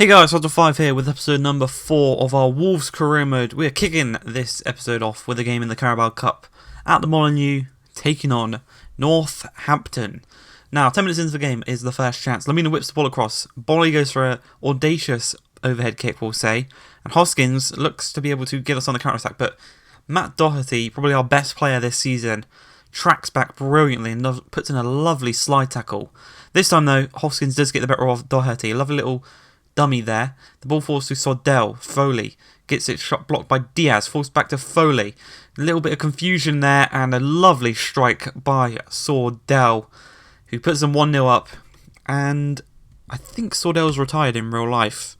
Hey guys, Hot5 here with episode number 4 of our Wolves career mode. We're kicking this episode off with a game in the Carabao Cup at the Molineux, taking on Northampton. Now, 10 minutes into the game is the first chance. Lamina whips the ball across. Bale goes for an audacious overhead kick, we'll say. And Hoskins looks to be able to get us on the counter-attack, but Matt Doherty, probably our best player this season, tracks back brilliantly and puts in a lovely slide tackle. This time though, Hoskins does get the better of Doherty. A lovely little dummy there. The ball falls to Sordell. Foley gets it shot blocked by Diaz. Falls back to Foley. A little bit of confusion there and a lovely strike by Sordell, who puts them 1-0 up. And I think Sordell's retired in real life.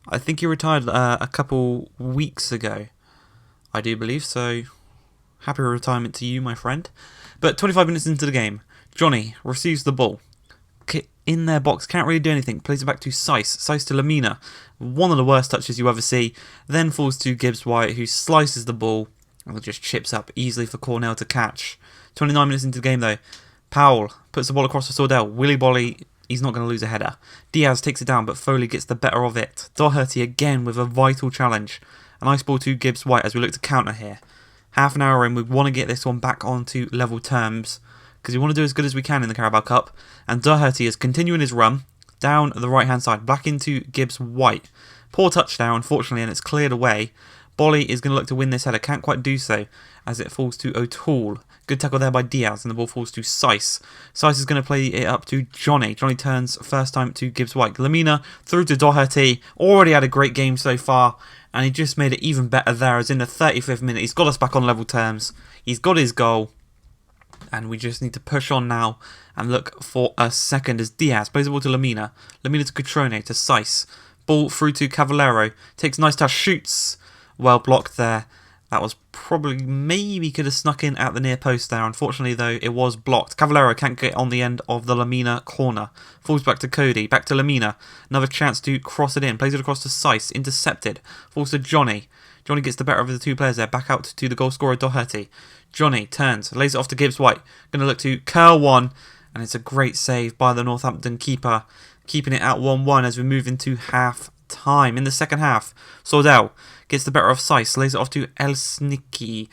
I think he retired a couple weeks ago, I do believe. So happy retirement to you, my friend. But 25 minutes into the game, Johnny receives the ball in their box, can't really do anything, plays it back to Seiss to Lamina, one of the worst touches you ever see, then falls to Gibbs-White, who slices the ball and just chips up easily for Cornell to catch. 29 minutes into the game though, Powell puts the ball across to Sordell. Willy Bolly, he's not going to lose a header. Diaz takes it down, but Foley gets the better of it. Doherty again with a vital challenge. A nice ball to Gibbs-White as we look to counter here. Half an hour in, we want to get this one back onto level terms, because we want to do as good as we can in the Carabao Cup. And Doherty is continuing his run down the right hand side, back into Gibbs-White. Poor touchdown, unfortunately, and it's cleared away. Bolly is going to look to win this header, can't quite do so as it falls to O'Toole. Good tackle there by Diaz, and the ball falls to Seiss. Seiss is going to play it up to Johnny. Johnny turns first time to Gibbs-White. Lamina through to Doherty. Already had a great game so far, and he just made it even better there, as in the 35th minute. He's got us back on level terms. He's got his goal. And we just need to push on now and look for a second as Diaz plays the ball to Lamina. Lamina to Cutrone to Seiss. Ball through to Cavallero. Takes a nice touch, shoots. Well blocked there. That was probably, maybe could have snuck in at the near post there. Unfortunately though, it was blocked. Cavallero can't get on the end of the Lamina corner. Falls back to Cody. Back to Lamina. Another chance to cross it in. Plays it across to Seiss. Intercepted. Falls to Johnny. Johnny gets the better of the two players there. Back out to the goal scorer Doherty. Johnny turns, lays it off to Gibbs-White. Going to look to curl one, and it's a great save by the Northampton keeper, keeping it at 1-1 as we move into half time. In the second half, Sordell gets the better of Seiss, lays it off to Elsnicki.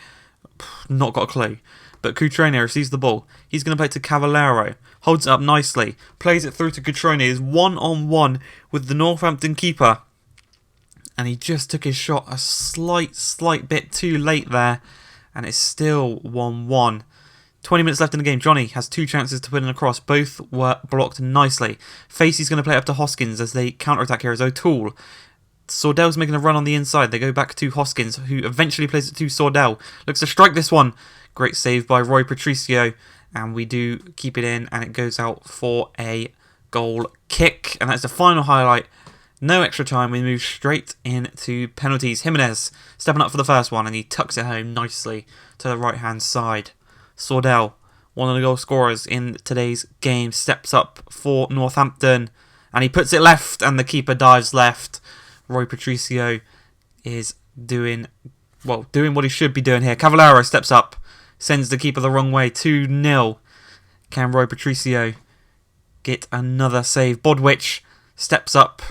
Not got a clue. But Cutrone receives the ball. He's going to play it to Cavallero. Holds it up nicely. Plays it through to Cutrone. Is 1-on-1 with the Northampton keeper. And he just took his shot a slight bit too late there. And it's still 1-1. 20 minutes left in the game. Johnny has two chances to put in a cross. Both were blocked nicely. Facey's going to play up to Hoskins as they counter-attack here as O'Toole. Sordell's making a run on the inside. They go back to Hoskins, who eventually plays it to Sordell. Looks to strike this one. Great save by Roy Patricio. And we do keep it in, and it goes out for a goal kick. And that's the final highlight. No extra time, we move straight into penalties. Jimenez stepping up for the first one, and he tucks it home nicely to the right hand side. Sordell, one of the goal scorers in today's game, steps up for Northampton, and he puts it left, and the keeper dives left. Roy Patricio is doing what he should be doing here. Cavallero steps up, sends the keeper the wrong way, 2-0. Can Roy Patricio get another save? Bodwich steps up.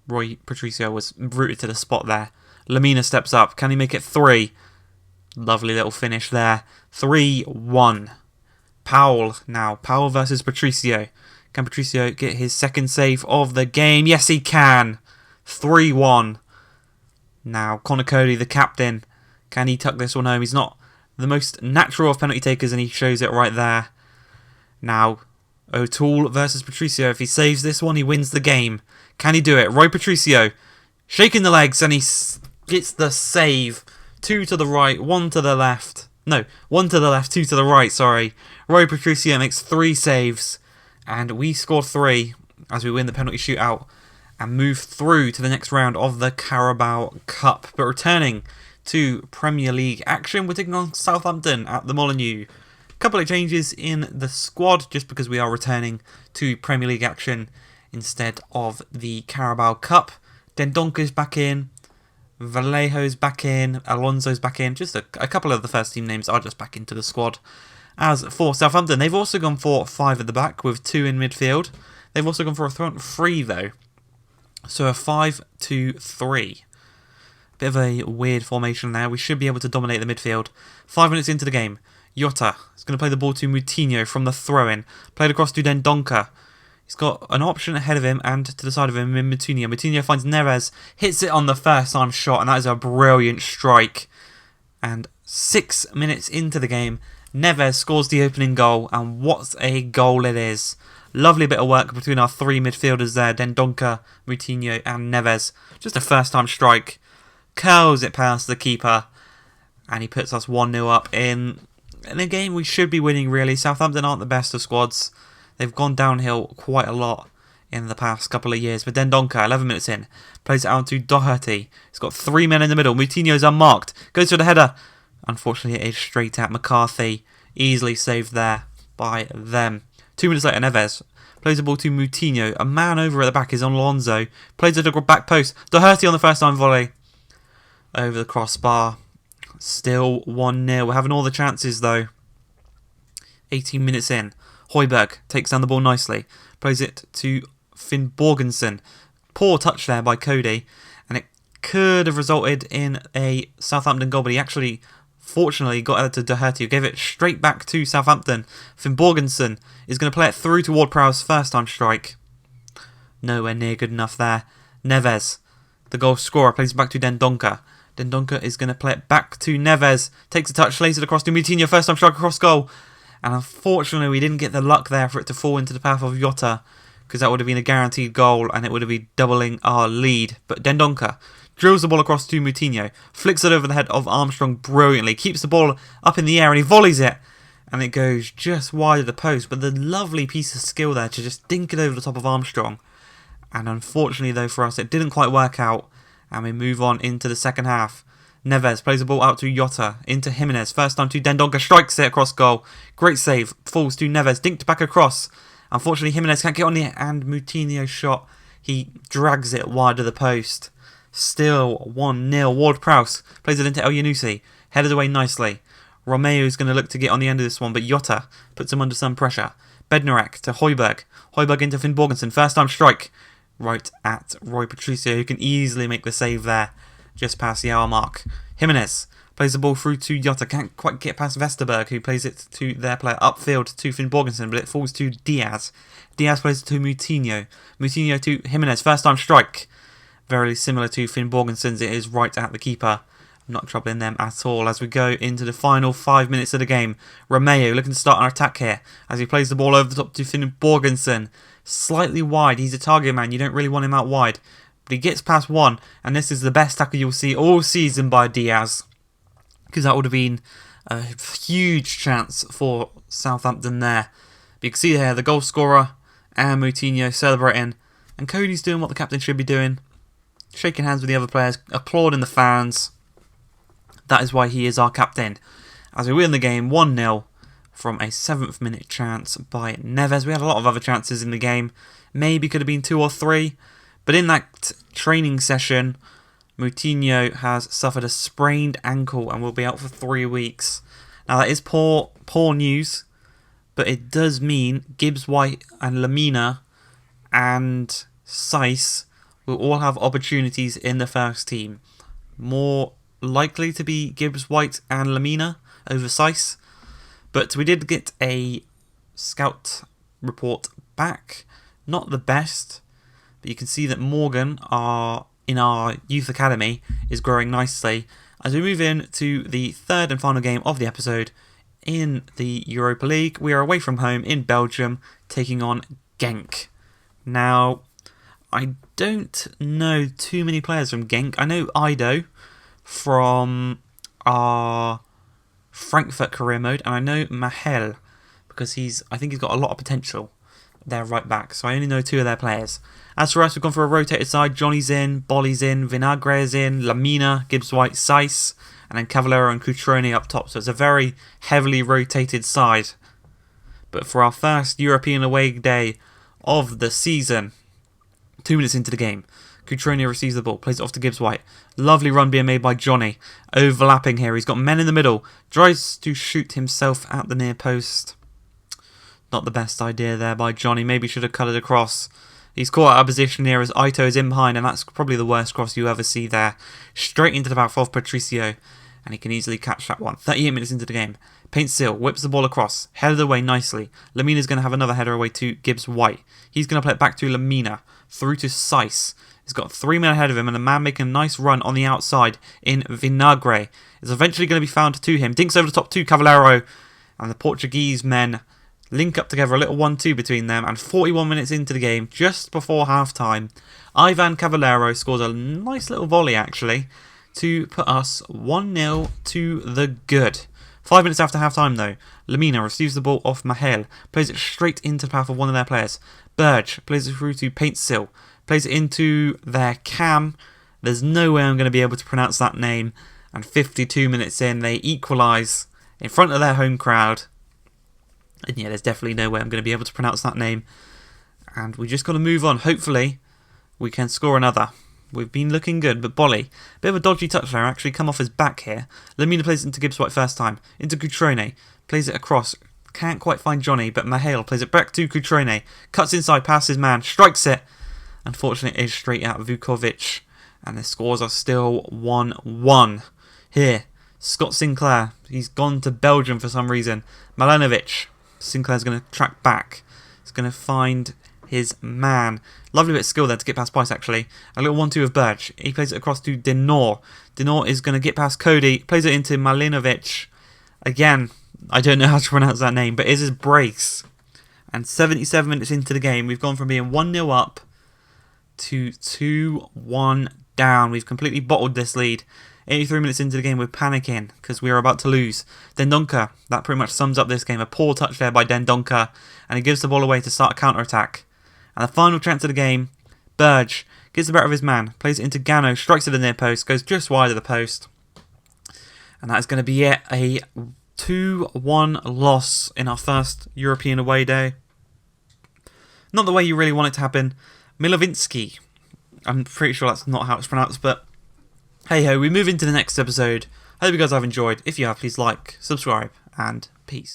Roy Patricio was rooted to the spot there. Lamina steps up. Can he make it 3? Lovely little finish there. 3-1. Powell now. Powell versus Patricio. Can Patricio get his second save of the game? Yes, he can. 3-1. Now, Connor Cody, the captain. Can he tuck this one home? He's not the most natural of penalty takers, and he shows it right there. Now, O'Toole versus Patricio. If he saves this one, he wins the game. Can he do it? Roy Patricio shaking the legs, and he gets the save. 2 to the right, 1 to the left. No, 1 to the left, 2 to the right, sorry. Roy Patricio makes 3 saves, and we score 3 as we win the penalty shootout and move through to the next round of the Carabao Cup. But returning to Premier League action, we're taking on Southampton at the Molineux. Couple of changes in the squad just because we are returning to Premier League action instead of the Carabao Cup. Dendonka's back in, Vallejo's back in, Alonso's back in. Just a couple of the first team names are just back into the squad. As for Southampton, they've also gone for 5 at the back with 2 in midfield. They've also gone for a front 3 though. So a 5-2-3. Bit of a weird formation there. We should be able to dominate the midfield. 5 minutes into the game. Jota is going to play the ball to Moutinho from the throw-in. Played across to Dendoncker. He's got an option ahead of him and to the side of him in Moutinho. Moutinho finds Neves, hits it on the first time shot, and that is a brilliant strike. And 6 minutes into the game, Neves scores the opening goal, and what a goal it is. Lovely bit of work between our three midfielders there, Dendoncker, Moutinho and Neves. Just a first time strike. Curls it past the keeper, and he puts us 1-0 up in a game we should be winning really. Southampton aren't the best of squads. They've gone downhill quite a lot in the past couple of years. But Dendoncker, 11 minutes in, plays it out to Doherty. He's got 3 men in the middle. Moutinho's unmarked. Goes for the header. Unfortunately, it is straight at McCarthy. Easily saved there by them. 2 minutes later, Neves plays the ball to Moutinho. A man over at the back is on Alonso. Plays it to the back post. Doherty on the first time volley. Over the crossbar. Still 1-0. We're having all the chances though. 18 minutes in. Højbjerg takes down the ball nicely. Plays it to Finn Borgensen. Poor touch there by Cody. And it could have resulted in a Southampton goal, but he actually, fortunately, got it to Doherty, who gave it straight back to Southampton. Finn Borgensen is going to play it through to Ward-Prowse's first time strike. Nowhere near good enough there. Neves, the goal scorer, plays it back to Dendoncker. Dendoncker is going to play it back to Neves. Takes a touch, lays it across to Moutinho. First time strike across goal. And unfortunately, we didn't get the luck there for it to fall into the path of Jota, because that would have been a guaranteed goal and it would have been doubling our lead. But Dendoncker drills the ball across to Moutinho. Flicks it over the head of Armstrong brilliantly. Keeps the ball up in the air and he volleys it. And it goes just wide of the post. But the lovely piece of skill there to just dink it over the top of Armstrong. And unfortunately, though, for us, it didn't quite work out. And we move on into the second half. Neves plays the ball out to Jota, into Jimenez. First time to Dendoncker, strikes it across goal. Great save, falls to Neves, dinked back across. Unfortunately, Jimenez can't get on it, and Moutinho's shot, he drags it wide of the post. Still 1-0. Ward-Prowse plays it into El Yunusi, headed away nicely. Romeo's going to look to get on the end of this one, but Jota puts him under some pressure. Bednarek to Højbjerg. Højbjerg into Finn Borgensen, first time strike. Right at Roy Patricio, who can easily make the save there, just past the hour mark. Jimenez plays the ball through to Jota, can't quite get past Vesterberg, who plays it to their player upfield to Finn Borgensen, but it falls to Diaz. Diaz plays it to Moutinho. Moutinho to Jimenez, first time strike. Very similar to Finn Borgensen's, it is right at the keeper. Not troubling them at all as we go into the final 5 minutes of the game. Romeo looking to start an attack here as he plays the ball over the top to Finn Borgensen. Slightly wide, he's a target man, you don't really want him out wide. But he gets past one, and this is the best tackle you'll see all season by Diaz. Because that would have been a huge chance for Southampton there. But you can see here the goal scorer and Moutinho celebrating. And Cody's doing what the captain should be doing. Shaking hands with the other players, applauding the fans. That is why he is our captain. As we win the game 1-0 from a 7th minute chance by Neves. We had a lot of other chances in the game. Maybe could have been 2 or 3. But in that training session, Moutinho has suffered a sprained ankle and will be out for 3 weeks. Now that is poor news, but it does mean Gibbs White and Lamina and Saiss will all have opportunities in the first team. More likely to be Gibbs White and Lamina over Saiss. But we did get a scout report back. Not the best. But you can see that Morgan, in our youth academy, is growing nicely. As we move in to the third and final game of the episode in the Europa League, we are away from home in Belgium, taking on Genk. Now, I don't know too many players from Genk. I know Ido from our Frankfurt career mode, and I know Mahel because I think he's got a lot of potential. They're right back, so I only know 2 of their players. As for us, we've gone for a rotated side. Johnny's in, Bolly's in, Vinagre is in, Lamina, Gibbs White, Saiss, and then Cavallero and Cutrone up top. So it's a very heavily rotated side. But for our first European away day of the season, 2 minutes into the game, Cutrone receives the ball, plays it off to Gibbs White. Lovely run being made by Johnny. Overlapping here, he's got men in the middle. Tries to shoot himself at the near post. Not the best idea there by Johnny. Maybe should have cut it across. He's caught out of position here as Aito is in behind, and that's probably the worst cross you ever see there. Straight into the back of Patricio, and he can easily catch that one. 38 minutes into the game. Paints Seal, whips the ball across, headed away nicely. Lamina's going to have another header away to Gibbs-White. He's going to play it back to Lamina, through to Seiss. He's got 3 men ahead of him, and a man making a nice run on the outside in Vinagre is eventually going to be found to him. Dinks over the top to Cavallero, and the Portuguese men link up together, a little 1-2 between them, and 41 minutes into the game, just before half-time, Ivan Cavallero scores a nice little volley, actually, to put us 1-0 to the good. 5 minutes after half-time, though, Lamina receives the ball off Mahel, plays it straight into the path of one of their players. Burge plays it through to Paintsil, plays it into their Cam. There's no way I'm going to be able to pronounce that name, and 52 minutes in, they equalise in front of their home crowd. And yeah, there's definitely no way I'm going to be able to pronounce that name. And we just got to move on. Hopefully, we can score another. We've been looking good, but Bolly, bit of a dodgy touch there, actually come off his back here. Lamina plays it into Gibbs-White first time. Into Cutrone. Plays it across. Can't quite find Johnny, but Mahale plays it back to Cutrone. Cuts inside, past his man. Strikes it. Unfortunately, it is straight out of Vukovic. And the scores are still 1-1. Here, Scott Sinclair. He's gone to Belgium for some reason. Malenovic. Sinclair's going to track back. He's going to find his man. Lovely bit of skill there to get past Price, actually. A little 1-2 of Birch. He plays it across to Denor. Denor is going to get past Cody. Plays it into Malenovic. Again, I don't know how to pronounce that name, but it is his brace. And 77 minutes into the game, we've gone from being 1-0 up to 2-1 down. We've completely bottled this lead. 83 minutes into the game, we're panicking because we are about to lose. Dendoncker, that pretty much sums up this game. A poor touch there by Dendoncker, and he gives the ball away to start a counter-attack. And the final chance of the game, Burge gets the better of his man, plays it into Gano, strikes at the near post, goes just wide of the post. And that is going to be it, a 2-1 loss in our first European away day. Not the way you really want it to happen. Milovinsky, I'm pretty sure that's not how it's pronounced, but hey ho, we move into the next episode. I hope you guys have enjoyed. If you have, please like, subscribe, and peace.